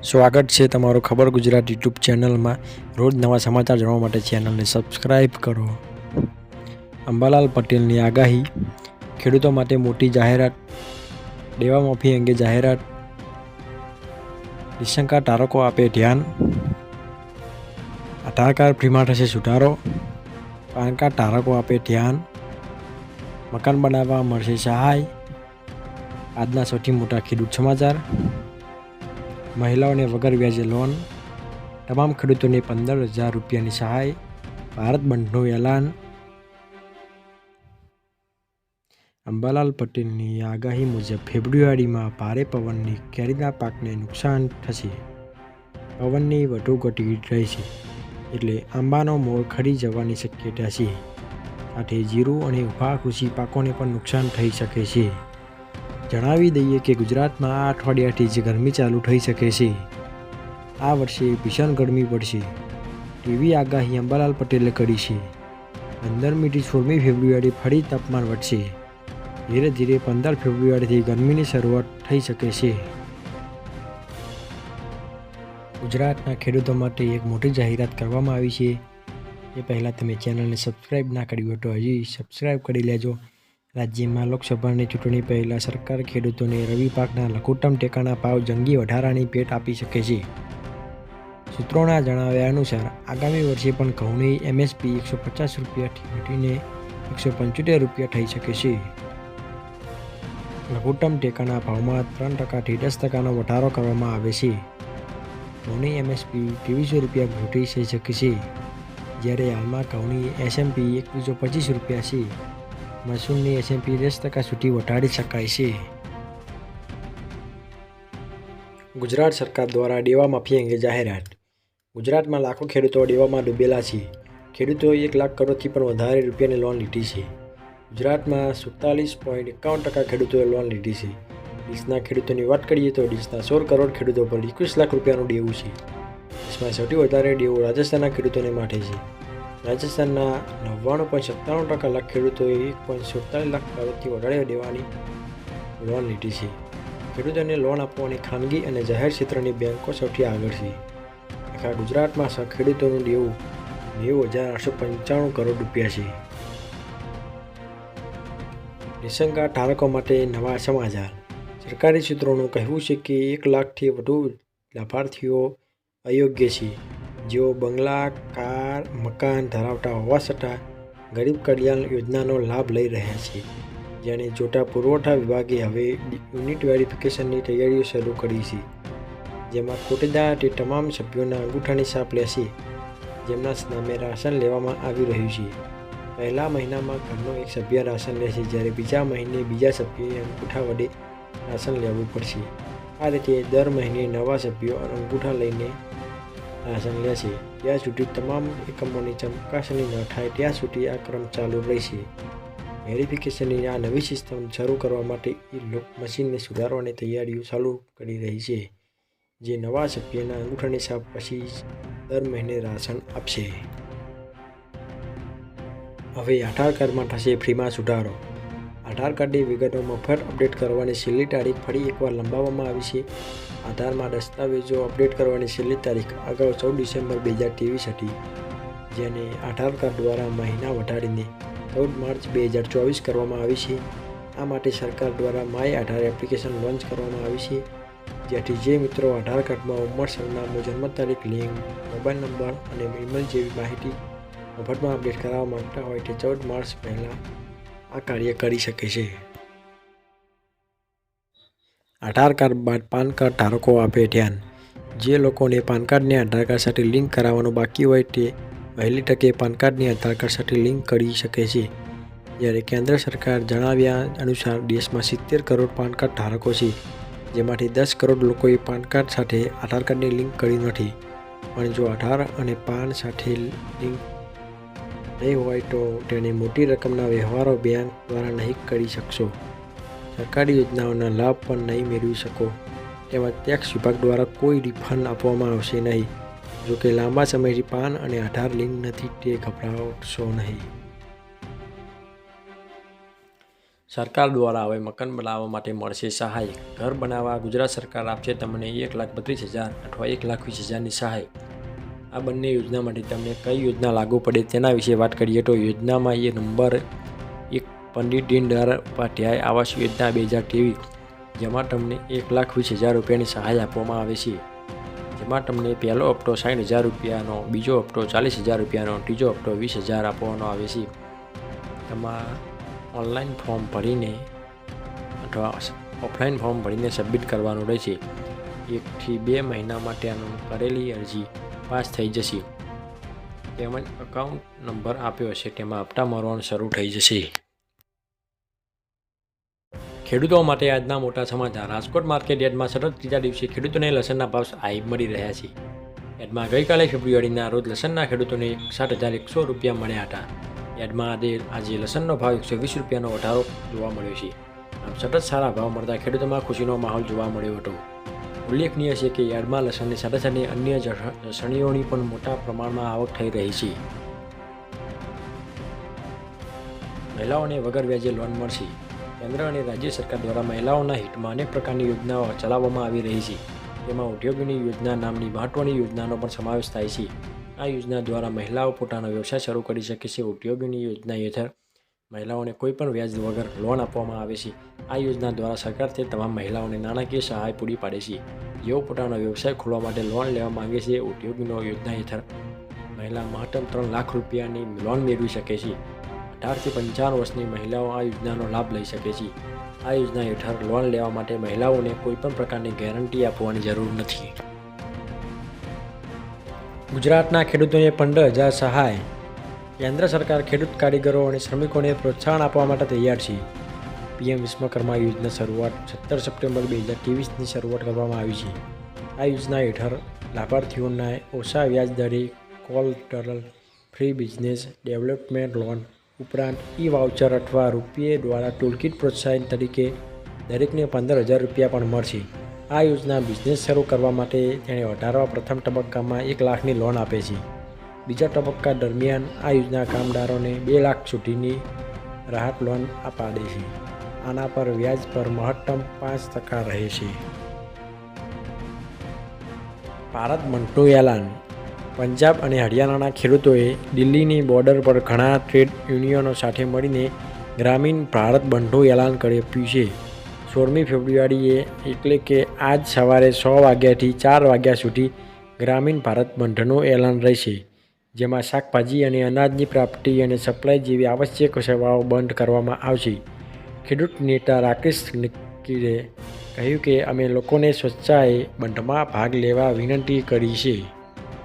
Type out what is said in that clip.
સ્વાગત છે તમારું ખબર ગુજરાત યુટ્યુબ ચેનલમાં। રોજ નવા સમાચાર જાણવા માટે ચેનલને સબસ્ક્રાઈબ કરો। અંબાલાલ પટેલની આગાહી, ખેડૂતો માટે મોટી જાહેરાત, દેવા માફી અંગે જાહેરાત, નિશંકા ધારકો આપે ધ્યાન, આધાર કાર્ડ ફ્રીમાં થશે સુધારો, પાન કાર્ડ ધારકો આપે ધ્યાન, મકાન બનાવવા મળશે સહાય। આજના સૌથી મોટા ખેડૂત સમાચાર, મહિલાઓને વગર વ્યાજે લોન, તમામ ખેડૂતોને 15,000 રૂપિયાની સહાય, ભારત બંધનું એલાન। અંબાલાલ પટેલની આગાહી મુજબ ફેબ્રુઆરીમાં ભારે પવનની કેરીના પાકને નુકસાન થશે। પવનની વધુ ગતિ રહેશે એટલે આંબાનો મોર ખરી જવાની શક્યતા છે। સાથે જીરું અને ઊભા કૃષિ પાકોને પણ નુકસાન થઈ શકે છે। જણાવી દઈએ કે ગુજરાતમાં આ અઠવાડિયાથી જ ગરમી ચાલુ થઈ શકે છે। આ વર્ષે ભીષણ ગરમી પડશે તેવી આગાહી અંબાલાલ પટેલે કરી છે। 15મી થી 16મી ફેબ્રુઆરી ફરી તાપમાન વધશે। ધીરે ધીરે 15 ફેબ્રુઆરીથી ગરમીની શરૂઆત થઈ શકે છે। ગુજરાતના ખેડૂતો માટે એક મોટી જાહેરાત કરવામાં આવી છે। એ પહેલાં તમે ચેનલને સબસ્ક્રાઈબ ના કરી હોય તો હજી સબસ્ક્રાઈબ કરી લેજો। રાજ્યમાં લોકસભાની ચૂંટણી પહેલાં સરકાર ખેડૂતોને રવિ પાકના લઘુત્તમ ટેકાના ભાવ જંગી વધારાની ભેટ આપી શકે છે। સૂત્રોના જણાવ્યા અનુસાર આગામી વર્ષે પણ ઘઉંની MSP 150 રૂપિયાથી ઘટીને 175 રૂપિયા થઈ શકે છે। લઘુત્તમ ટેકાના ભાવમાં 3%થી 10%નો વધારો કરવામાં આવે છે। ઘઉંની MSP 2300 રૂપિયા ઘટી થઈ શકે છે, જ્યારે હાલમાં ઘઉંની SMP 2125 રૂપિયા છે। મસૂરની SMP 10% સુધી વધારી શકાય છે। ગુજરાત સરકાર દ્વારા દેવા માફી અંગે જાહેરાત, ગુજરાતમાં લાખો ખેડૂતો દેવામાં ડૂબેલા છે। ખેડૂતોએ 1 લાખ કરોડથી પણ વધારે રૂપિયાની લોન લીધી છે। ગુજરાતમાં 47.51% ખેડૂતોએ લોન લીધી છે। દેશના ખેડૂતોની વાત કરીએ તો દેશના 16 કરોડ ખેડૂતો પર 21 લાખ રૂપિયાનું દેવું છે। દેશમાં સૌથી વધારે દેવું રાજસ્થાનના ખેડૂતોને માટે છે। રાજસ્થાનના 99.97% લાખ ખેડૂતોએ 1.47 લાખ કરોડથી વધારે દેવાની લોન લીધી છે। ખેડૂતોને લોન આપવાની ખાનગી અને જાહેર ક્ષેત્રની બેંકો સૌથી આગળ છે। આખા ગુજરાતમાં ખેડૂતોનું દેવું 90,895 કરોડ રૂપિયા છે। નિશંકા ધારકો માટે નવા સમાચાર, સરકારી સૂત્રોનું કહેવું છે કે 1 લાખથી વધુ લાભાર્થીઓ અયોગ્ય છે, જેઓ બંગલા, કાર, મકાન ધરાવતા હોવા છતાં ગરીબ કલ્યાણ યોજનાનો લાભ લઈ રહ્યા છે। જેને જોતા પુરવઠા વિભાગે હવે યુનિટ વેરિફિકેશનની તૈયારીઓ શરૂ કરી છે, જેમાં કોટેદાર તે તમામ સભ્યોના અંગૂઠાની છાપ લેશે જેમના નામે રાશન લેવામાં આવી રહ્યું છે। પહેલા મહિનામાં ઘરનો એક સભ્ય રાશન લેશે, જ્યારે બીજા મહિને બીજા સભ્યએ અંગૂઠા વડે રાશન લેવું પડશે। આ રીતે દર મહિને નવા સભ્યો અંગૂઠા લઈને રાશન લેશે। જ્યાં સુધી તમામ એકમોની ચકાસણી ન થાય ત્યાં સુધી આ ક્રમ ચાલુ રહેશે। વેરિફિકેશનની આ નવી સિસ્ટમ શરૂ કરવા માટે મશીનને સુધારવાની તૈયારીઓ ચાલુ કરી રહી છે, જે નવા સભ્યના અંગૂઠાની છાપ પછી દર મહિને રાશન આપશે। હવે આધાર કાર્ડમાં થશે ફ્રીમાં સુધારો, આધાર કાર્ડની વિગતો મફત અપડેટ કરવાની છેલ્લી તારીખ ફરી એકવાર લંબાવવામાં આવી છે। આધારમાં દસ્તાવેજો અપડેટ કરવાની છેલ્લી તારીખ અગાઉ 14 ડિસેમ્બર 2023 હતી, જેને આધાર કાર્ડ દ્વારા મહિના વધારીને 14 માર્ચ 2024 કરવામાં આવી છે। આ માટે સરકાર દ્વારા માય આધાર એપ્લિકેશન લોન્ચ કરવામાં આવી છે, જેથી જે મિત્રો આધાર કાર્ડમાં ઉંમર, સરનામું, જન્મ તારીખ, લિંગ, મોબાઈલ નંબર અને ઈમેલ જેવી માહિતી મફતમાં અપડેટ કરાવવા માંગતા હોય તે 14 માર્ચ પહેલાં આ કાર્ય કરી શકે છે। આધાર કાર્ડ બાદ પાન કાર્ડ ધારકો આપે ધ્યાન, જે લોકોને પાન કાર્ડને આધાર કાર્ડ સાથે લિંક કરાવવાનું બાકી હોય તે વહેલી તકે પાન કાર્ડને આધાર કાર્ડ સાથે લિંક કરી શકે છે। જ્યારે કેન્દ્ર સરકાર જણાવ્યા અનુસાર દેશમાં 70 કરોડ પાન કાર્ડ ધારકો છે, જેમાંથી 10 કરોડ લોકોએ પાન કાર્ડ સાથે આધાર કાર્ડની લિંક કરી નથી। પણ જો આધાર અને પાન સાથે લિંક નહીં હોય તો તેને મોટી રકમના વ્યવહારો બેંક દ્વારા નહીં કરી શકશો। સરકારી યોજનાઓના લાભ પણ નહીં મેળવી શકો। તેમજ ટેક્સ વિભાગ દ્વારા કોઈ રિફંડ આપવામાં આવશે નહીં। જોકે લાંબા સમયથી પાન અને આધાર લિંક નથી તે ગભરાશો નહીં। સરકાર દ્વારા હવે મકાન બનાવવા માટે મળશે સહાય. ઘર બનાવવા ગુજરાત સરકાર આપશે તમને 1,32,000 અથવા 1,20,000ની સહાય. આ બંને યોજના માટે તમને કઈ યોજના લાગુ પડે તેના વિશે વાત કરીએ તો યોજનામાં નંબર 1 પંડિત દીનદયાળ ઉપાધ્યાય આવાસ યોજના 2023, જેમાં તમને 1,20,000 રૂપિયાની સહાય આપવામાં આવે છે. જેમાં તમને પહેલો હપ્તો 60,000 રૂપિયાનો, બીજો હપ્તો 40,000 રૂપિયાનો, ત્રીજો હપ્તો 20,000 આપવાનો આવે છે. તેમાં ઓનલાઈન ફોર્મ ભરીને અથવા ઓફલાઈન ફોર્મ ભરીને સબમિટ કરવાનું રહેશે. 1 થી 2 મહિનામાં તેનું કરેલી અરજી પાસ થઈ જશે. તેમજ એકાઉન્ટ નંબર આપ્યો હશે તેમાં હપ્તા મળવાનું શરૂ થઈ જશે. ખેડૂતો માટે આજના મોટા સમાચાર. રાજકોટ માર્કેટ યાર્ડમાં સતત ત્રીજા દિવસે ખેડૂતોને લસણના ભાવ હાઈ મળી રહ્યા છે. યાર્ડમાં ગઈકાલે ફેબ્રુઆરીના રોજ લસણના ખેડૂતોને 61,100 રૂપિયા મળ્યા હતા. યાર્ડમાં આજે લસણનો ભાવ 120 રૂપિયાનો વધારો જોવા મળ્યો છે. આમ સતત સારા ભાવ મળતા ખેડૂતોમાં ખુશીનો માહોલ જોવા મળ્યો હતો. ઉલ્લેખનીય છે કે યાર્ડમાં લસણની સાથે સાથે અન્ય લસણીઓની પણ મોટા પ્રમાણમાં આવક થઈ રહી છે. મહિલાઓને વગર વ્યાજે લોન મળશે. કેન્દ્ર અને રાજ્ય સરકાર દ્વારા મહિલાઓના હિતમાં અનેક પ્રકારની યોજનાઓ ચલાવવામાં આવી રહી છે. તેમાં ઉદ્યોગોની યોજના નામની મહત્વની યોજનાનો પણ સમાવેશ થાય છે. આ યોજના દ્વારા મહિલાઓ પોતાનો વ્યવસાય શરૂ કરી શકે છે. ઉદ્યોગોની યોજના હેઠળ મહિલાઓને કોઈપણ વ્યાજ વગર લોન આપવામાં આવે છે. આ યોજના દ્વારા સરકાર તે તમામ મહિલાઓને નાણાકીય સહાય પૂરી પાડે છે જેઓ પોતાનો વ્યવસાય ખોલવા માટે લોન લેવા માંગે છે. ઉદ્યોગોની યોજના હેઠળ મહિલા મહત્તમ 3 લાખ રૂપિયાની લોન મેળવી શકે છે. 18 થી 55 વર્ષની મહિલાઓ આ યોજનાનો લાભ લઈ શકે છે. આ યોજના હેઠળ લોન લેવા માટે મહિલાઓને કોઈપણ પ્રકારની ગેરંટી આપવાની જરૂર નથી. ગુજરાતના ખેડૂતોને 15,000 સહાય. કેન્દ્ર સરકાર ખેડૂત કારીગરો અને શ્રમિકોને પ્રોત્સાહન આપવા માટે તૈયાર છે. પીએમ વિશ્વકર્મા યોજના શરૂઆત 17 સપ્ટેમ્બર 2023ની શરૂઆત કરવામાં આવી છે. આ યોજના હેઠળ લાભાર્થીઓને ઓછા વ્યાજ દરે collateral free business development loan ઉપરાંત ઈ-વાઉચર અથવા રૂપિયે દ્વારા ટૂલકીટ પ્રોત્સાહન તરીકે દરેકને 15,000 રૂપિયા પણ મળશે. આ યોજના બિઝનેસ શરૂ કરવા માટે તેણે વધારવા પ્રથમ તબક્કામાં 1 લાખની લોન આપે છે. બીજા તબક્કા દરમિયાન આ યોજના કામદારોને 2 લાખ સુધીની રાહત લોન આપે છે. આના પર વ્યાજ પર મહત્તમ 5% રહે છે. ભારત બંધનું એલાન. પંજાબ અને હરિયાણાના ખેડૂતોએ દિલ્હીની બોર્ડર પર ઘણા ટ્રેડ યુનિયનો સાથે મળીને ગ્રામીણ ભારત બંધનું એલાન આપ્યું છે. 16મી ફેબ્રુઆરીએ એટલે કે આજ સવારે 6 વાગ્યાથી 4 વાગ્યા સુધી ગ્રામીણ ભારત બંધનું એલાન રહેશે. જેમાં શાકભાજી અને અનાજની પ્રાપ્તિ અને સપ્લાય જેવી આવશ્યક સેવાઓ બંધ કરવામાં આવશે. ખેડૂત નેતા રાકેશ નિકીરે કહ્યું કે અમે લોકોને સ્વેચ્છાએ બંધમાં ભાગ લેવા વિનંતી કરી છે.